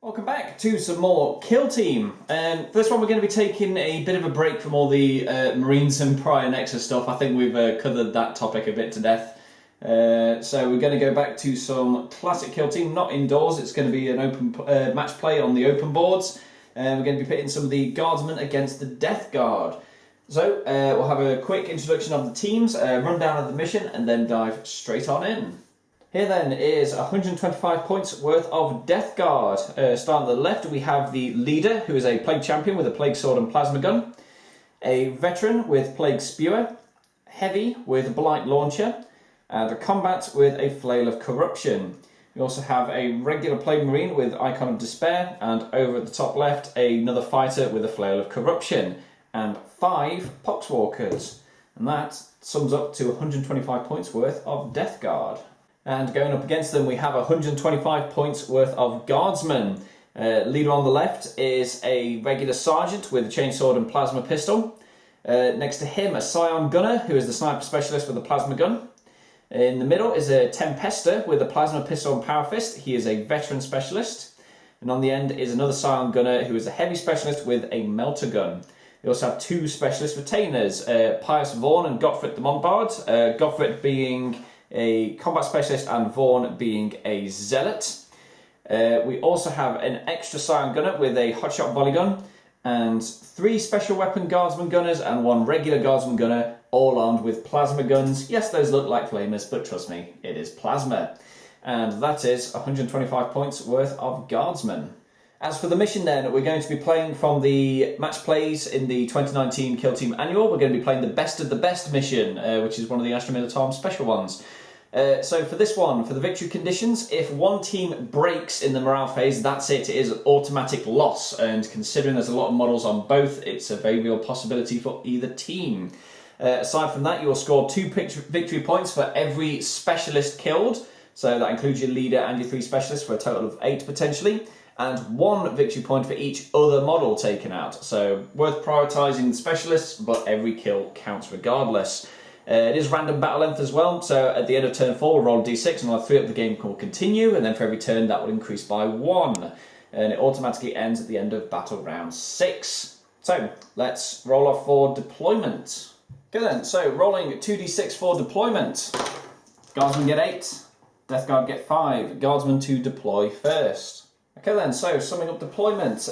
Welcome back to some more Kill Team. For this one we're going to be taking a bit of a break from all the Marines and Prior Nexus stuff. I think we've covered that topic a bit to death. So we're going to go back to some classic Kill Team, not indoors. It's going to be an open match play on the open boards. We're going to be pitting some of the Guardsmen against the Death Guard. So we'll have a quick introduction of the teams, rundown of the mission, and then dive straight on in. Here then is 125 points worth of Death Guard. Starting on the left we have the leader, who is a Plague Champion with a Plague Sword and Plasma Gun, a Veteran with Plague Spewer, Heavy with a Blight Launcher, and a Combat with a Flail of Corruption. We also have a regular Plague Marine with Icon of Despair, and over at the top left another Fighter with a Flail of Corruption, and 5 Poxwalkers. And that sums up to 125 points worth of Death Guard. And going up against them we have 125 points worth of Guardsmen. Leader on the left is a regular Sergeant with a Chainsword and Plasma Pistol. Next to him a Scion Gunner, who is the Sniper Specialist with a Plasma Gun. In the middle is a Tempester with a Plasma Pistol and Power Fist. He is a Veteran Specialist. And on the end is another Scion Gunner who is a Heavy Specialist with a Melter Gun. We also have 2 Specialist Retainers, Pius Vaughn and Gottfried de Montbard. Gottfried being a Combat Specialist and Vaughn being a Zealot. We also have an extra Scion Gunner with a Hotshot Volley Gun, and 3 Special Weapon Guardsman Gunners and 1 regular Guardsman Gunner, all armed with Plasma Guns. Yes, those look like flamers, but trust me, it is Plasma. And that is 125 points worth of Guardsmen. As for the mission then, we're going to be playing from the match plays in the 2019 Kill Team Annual. We're going to be playing the Best of the Best mission, which is one of the Astra Militarum special ones. So for this one, for the victory conditions, if one team breaks in the morale phase, that's it. It is an automatic loss. And considering there's a lot of models on both, it's a very real possibility for either team. Aside from that, you will score 2 victory points for every specialist killed. So that includes your leader and your 3 specialists for a total of 8 potentially. And 1 victory point for each other model taken out. So worth prioritising the specialists, but every kill counts regardless. It is random battle length as well, so at the end of turn 4 we'll roll d6 and on 3 up the game will continue, and then for every turn that will increase by 1. And it automatically ends at the end of battle round 6. So let's roll off for deployment. Okay then, so rolling 2d6 for deployment. Guardsmen get 8, Death Guard get 5, Guardsmen to deploy first. Okay then, so summing up deployment,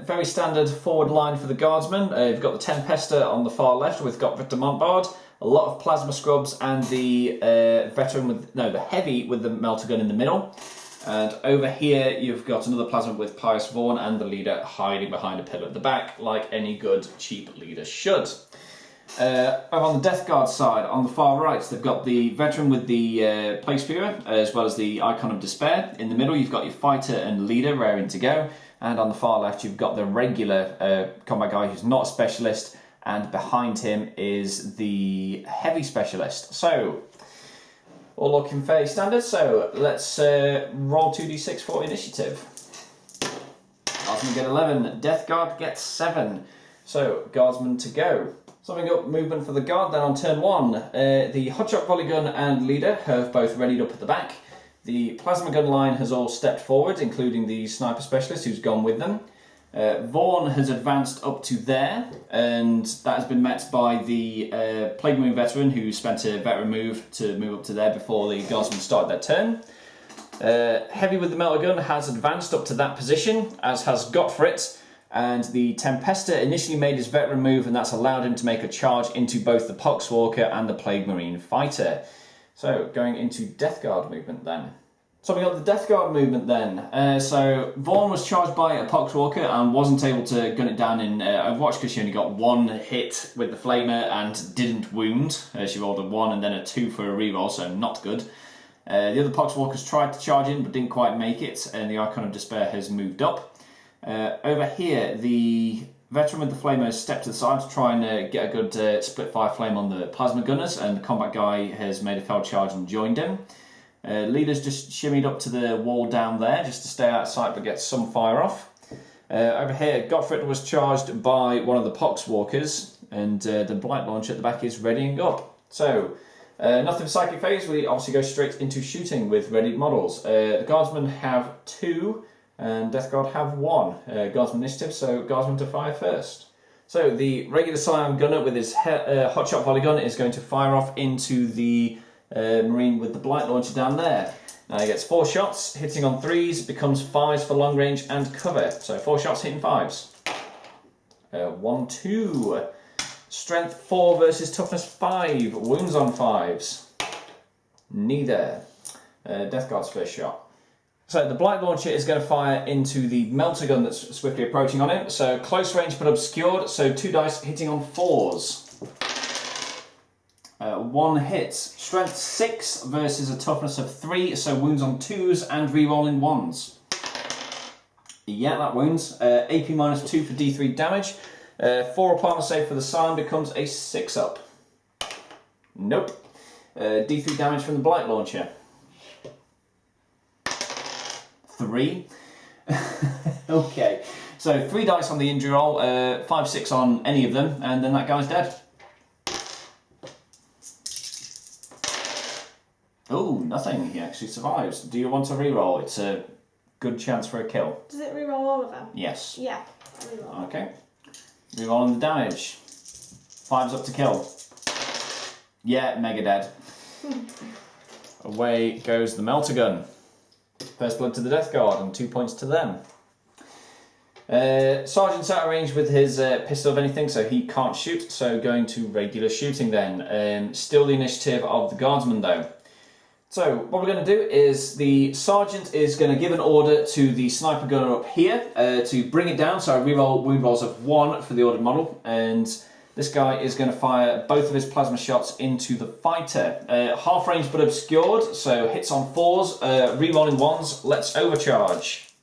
very standard forward line for the Guardsmen. You've got the Tempester on the far left with Gottfried de Montbard, a lot of Plasma Scrubs and the the Heavy with the Melter Gun in the middle. And over here you've got another Plasma with Pius Vaughn and the leader hiding behind a pillar at the back, like any good cheap leader should. Over on the Death Guard side, on the far right, they've got the Veteran with the Plague Spewer, as well as the Icon of Despair. In the middle, you've got your Fighter and Leader raring to go. And on the far left, you've got the regular combat guy who's not a specialist. And behind him is the Heavy Specialist. So, all looking fairly standard. So, let's roll 2d6 for initiative. Guardsmen get 11, Death Guard gets 7. So, Guardsmen to go. Summing up movement for the Guard then on turn 1. The Hotshot Volley Gun and Leader have both readied up at the back. The Plasma Gun line has all stepped forward, including the Sniper Specialist who's gone with them. Vaughn has advanced up to there, and that has been met by the Plague Marine Veteran who spent a veteran move to move up to there before the Guardsmen started their turn. Heavy with the Melter Gun has advanced up to that position, as has Gottfried. And the Tempester initially made his veteran move, and that's allowed him to make a charge into both the Poxwalker and the Plague Marine Fighter. So, going into Death Guard movement then. So we got the Death Guard movement then. So Vaughn was charged by a Poxwalker and wasn't able to gun it down in Overwatch because she only got 1 hit with the Flamer and didn't wound. She rolled a 1 and then a 2 for a reroll, so not good. The other Poxwalkers tried to charge in but didn't quite make it, and the Icon of Despair has moved up. Over here, the Veteran with the Flamer has stepped to the side to try and get a good split fire flame on the Plasma Gunners, and the Combat guy has made a failed charge and joined him. Leader's just shimmied up to the wall down there just to stay out of sight but get some fire off. Over here, Gottfried was charged by one of the Poxwalkers, and the Blight Launcher at the back is readying up. So, nothing for Psychic Phase, we obviously go straight into shooting with readied models. The Guardsmen have 2 And Death Guard have 1 guardsman initiative, so guardsman to fire first. So the regular Scion gunner with his hotshot volley gun is going to fire off into the Marine with the blight launcher down there. Now he gets 4 shots, hitting on 3s, becomes 5s for long range and cover. So 4 shots hitting 5s. 1, 2. Strength 4 versus toughness 5. Wounds on 5s. Neither. Death Guard's first shot. So the blight launcher is going to fire into the melter gun that's swiftly approaching on him. So close range but obscured. So 2 dice hitting on 4s. 1 hit. Strength 6 versus a toughness of 3. So wounds on 2s and re-rolling 1s. Yeah, that wounds. AP minus 2 for D3 damage. 4 up armor save for the Scion becomes a 6 up. Nope. D3 damage from the blight launcher. 3. Okay, so 3 dice on the injury roll, 5, 6 on any of them, and then that guy's dead. Oh, nothing. He actually survives. Do you want to reroll? It's a good chance for a kill. Does it reroll all of them? Yes. Yeah, reroll. Okay. Rerolling the damage. 5's up to kill. Yeah, mega dead. Away goes the melter gun. First blood to the Death Guard and 2 points to them. Sergeant's out of range with his pistol of anything, so he can't shoot, so going to regular shooting then. Still the initiative of the Guardsmen though. So what we're going to do is the Sergeant is going to give an order to the Sniper Gunner up here to bring it down, so I reroll wound rolls of 1 for the ordered model, and this guy is going to fire both of his plasma shots into the fighter. Half range but obscured, so hits on 4s, re-rolling 1s, let's overcharge.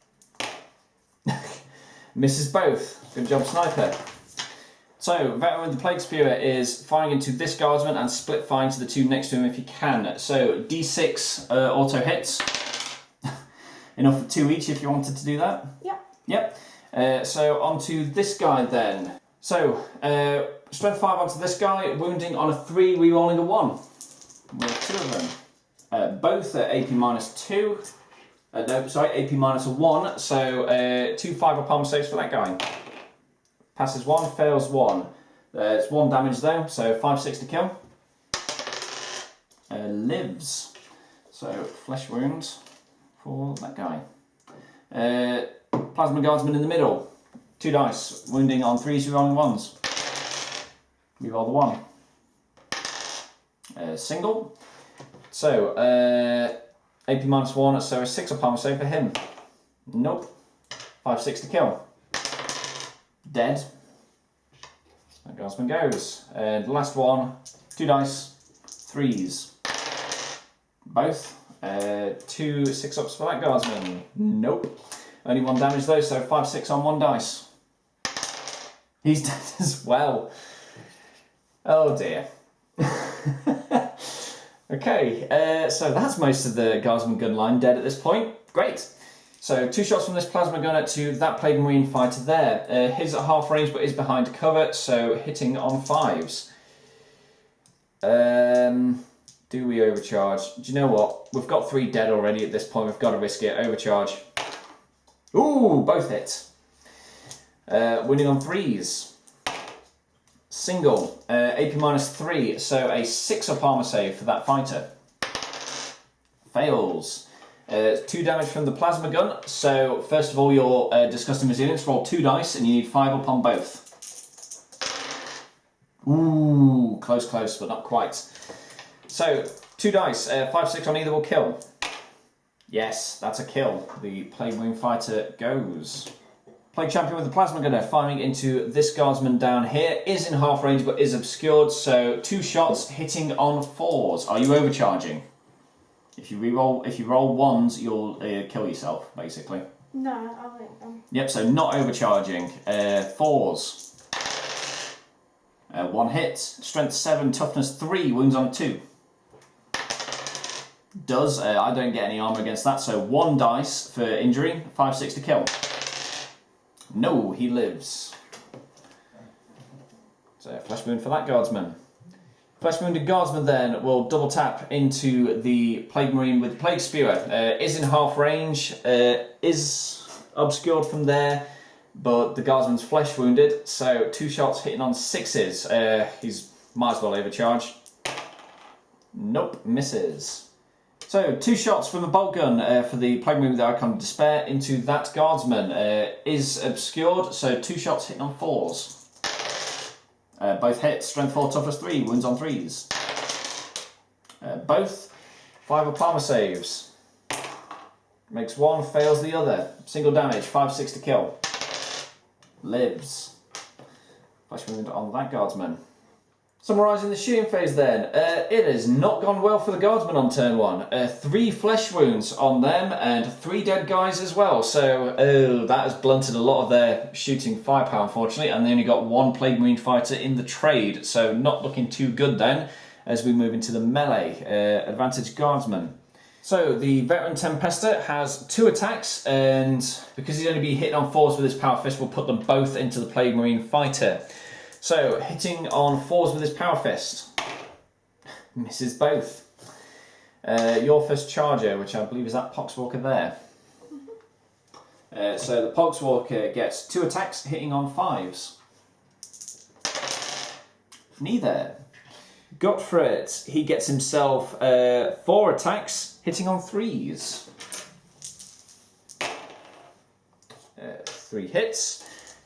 Misses both. Good job, Sniper. So, Veteran with the Plague Spear is firing into this Guardsman and split firing to the 2 next to him if he can. So, D6 auto hits. Enough for 2 each if you wanted to do that. Yep. Yep. So, onto this guy then. So, strength 5 onto this guy, wounding on a 3, re-rolling a 1. We have 2 of them. Both are AP minus 2. No, sorry, AP minus a 1. So, 2 5 up armor saves for that guy. Passes 1, fails 1. It's 1 damage though, so 5, 6 to kill. Lives. So, flesh wounds for that guy. Plasma Guardsman in the middle. 2 dice, wounding on 3s, re-rolling 1s. Reroll the 1. Single. So, AP minus 1, so a 6 up armor save for him. Nope. 5, 6 to kill. Dead. That Guardsman goes. The last one, 2 dice, 3s. Both. 2 6 ups for that Guardsman. Nope. Only 1 damage though, so 5, 6 on 1 dice. He's dead as well. Oh dear. Okay, so that's most of the Guardsman gun line dead at this point. Great. So 2 shots from this plasma gunner to that Plague Marine fighter there. His at half range but is behind cover, so hitting on 5s. Do we overcharge? Do you know what? We've got 3 dead already at this point. We've got to risk it. Overcharge. Ooh, both hits. Winning on 3s. Single. AP minus 3, so a 6 up armor save for that fighter. Fails. 2 damage from the plasma gun, so first of all your disgusting resilience, roll 2 dice and you need 5 up on both. Ooh, close, but not quite. So, 2 dice, 5, 6 on either will kill. Yes, that's a kill. The Plague Marine fighter goes. Plague Champion with the plasma gunner firing into this Guardsman down here, is in half range but is obscured, so 2 shots hitting on 4s. Are you overcharging? If you roll 1s, you'll kill yourself, basically. No, I'll make them. Yep, so not overcharging. 4s. 1 hit. Strength 7, toughness 3, wounds on 2. Does. I don't get any armor against that, so 1 dice for injury, 5, 6 to kill. No, he lives. So flesh wound for that Guardsman. Flesh wounded Guardsman then will double tap into the Plague Marine with the Plague Spear. Is in half range, is obscured from there, but the guardsman's flesh wounded, so 2 shots hitting on 6s. He's might as well overcharge. Nope, misses. So 2 shots from the bolt gun for the Plague Marine with the Icon of Despair into that guardsman. Is obscured, so 2 shots hitting on 4s. Both hit, strength 4, toughness 3, wounds on 3s. Both 5 up armor saves. Makes 1, fails the other. Single damage, 5-6 to kill. Lives. Flesh wound on that guardsman. Summarising the shooting phase then, it has not gone well for the guardsmen on turn 1. 3 flesh wounds on them and 3 dead guys as well, so that has blunted a lot of their shooting firepower unfortunately, and they only got 1 Plague Marine fighter in the trade, so not looking too good then as we move into the melee. Advantage guardsman. So the veteran Tempester has 2 attacks, and because he's only be hitting on 4s with his Power Fist, we'll put them both into the Plague Marine fighter. So, hitting on 4s with his Power Fist. Misses both. Your first charger, which I believe is that Poxwalker there. So the Poxwalker gets 2 attacks, hitting on 5s. Neither. Gottfried, he gets himself 4 attacks, hitting on 3s. 3 hits.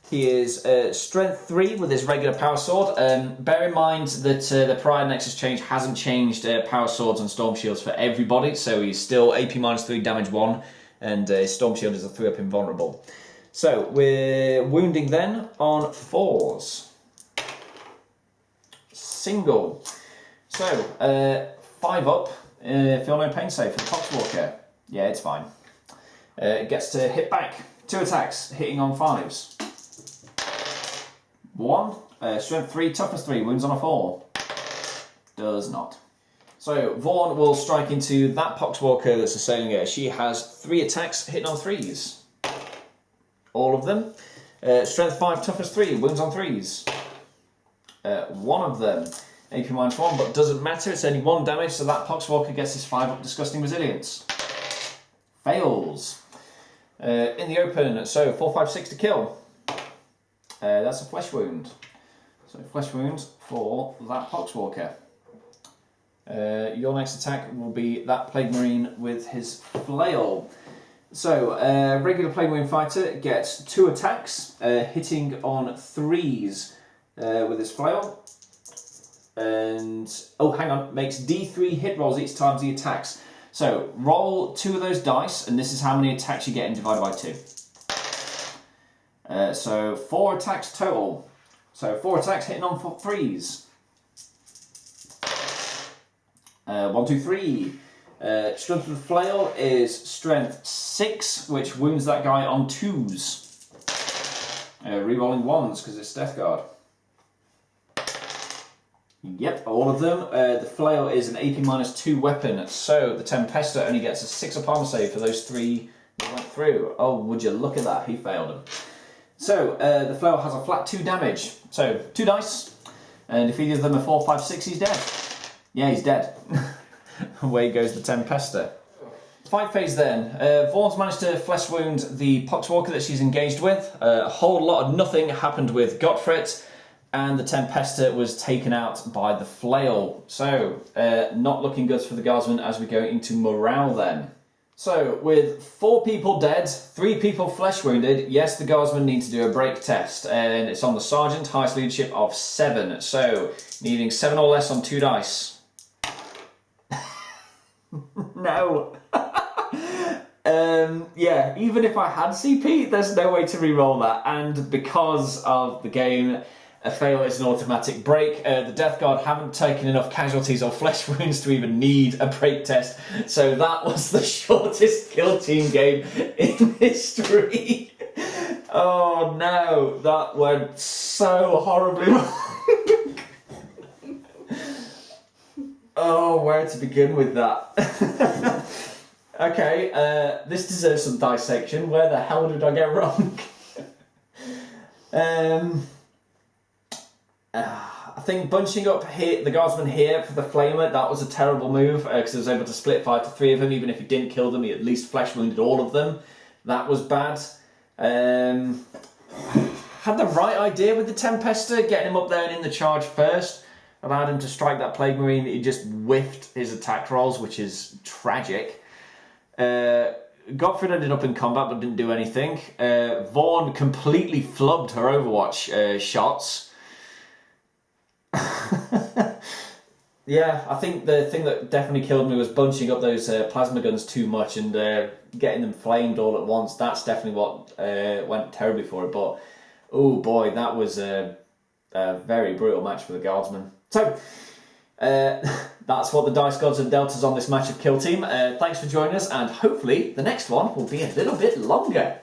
He is strength 3 with his regular power sword. Bear in mind that the prior Nexus change hasn't changed power swords and storm shields for everybody, so he's still AP -3, damage 1, and his storm shield is a 3-up invulnerable. So we're wounding then on 4s. Single. So 5 up. Feel no pain save for the Poxwalker. Yeah, it's fine. It gets to hit back. 2 attacks, hitting on 5s. 1, strength 3, toughness 3, wounds on a 4. Does not. So Vaughn will strike into that Poxwalker that's assailing her. She has 3 attacks, hitting on 3s. All of them. Strength 5, toughness 3, wounds on 3s. 1 of them, AP -1, but doesn't matter, it's only 1 damage, so that Poxwalker gets his 5 up disgusting resilience. Fails. In the open, so 4, 5, 6 to kill. That's a flesh wound. So flesh wound for that Poxwalker. Your next attack will be that Plague Marine with his flail. So regular Plague Marine fighter gets 2 attacks, hitting on 3s with his flail. And oh, hang on, makes D3 hit rolls each time he attacks. So roll 2 of those dice, and this is how many attacks you get, and divided by 2. So 4 attacks total. So 4 attacks hitting on 3s. 1, 2, 3. Strength of the flail is strength 6, which wounds that guy on 2s. Rerolling 1s because it's Death Guard. Yep, all of them. The flail is an AP -2 weapon, so the Tempester only gets a 6 up armor save for those 3 that went through. Oh, would you look at that? He failed them. So the flail has a flat 2 damage. So 2 dice, and if either of them are 4, 5, 6, he's dead. Yeah, he's dead. Away goes the Tempester. Fight phase then. Vaughn's managed to flesh wound the Poxwalker that she's engaged with. A whole lot of nothing happened with Gottfried, and the Tempester was taken out by the flail. So, not looking good for the Guardsmen as we go into morale then. So, with 4 people dead, 3 people flesh wounded, yes, the Guardsmen need to do a break test, and it's on the Sergeant, highest leadership of 7. So, needing 7 or less on 2 dice. No. Yeah, even if I had CP, there's no way to re-roll that, and because of the game, a fail is an automatic break. The Death Guard haven't taken enough casualties or flesh wounds to even need a break test, so that was the shortest kill team game in history. Oh no, that went so horribly wrong. Oh, where to begin with that? Okay, this deserves some dissection. Where the hell did I get wrong? I think bunching up here, the Guardsman here for the Flamer, that was a terrible move because he was able to split 5 to 3 of them. Even if he didn't kill them, he at least flesh wounded all of them. That was bad. Had the right idea with the Tempester, getting him up there and in the charge first. Allowed him to strike that Plague Marine. He just whiffed his attack rolls, which is tragic. Gottfried ended up in combat but didn't do anything. Vaughn completely flubbed her Overwatch shots. Yeah, I think the thing that definitely killed me was bunching up those plasma guns too much and getting them flamed all at once. That's definitely what went terribly for it. But, oh boy, that was a very brutal match for the guardsmen. So, that's what the Dice Gods have dealt us on this match of Kill Team. Thanks for joining us, and hopefully the next one will be a little bit longer.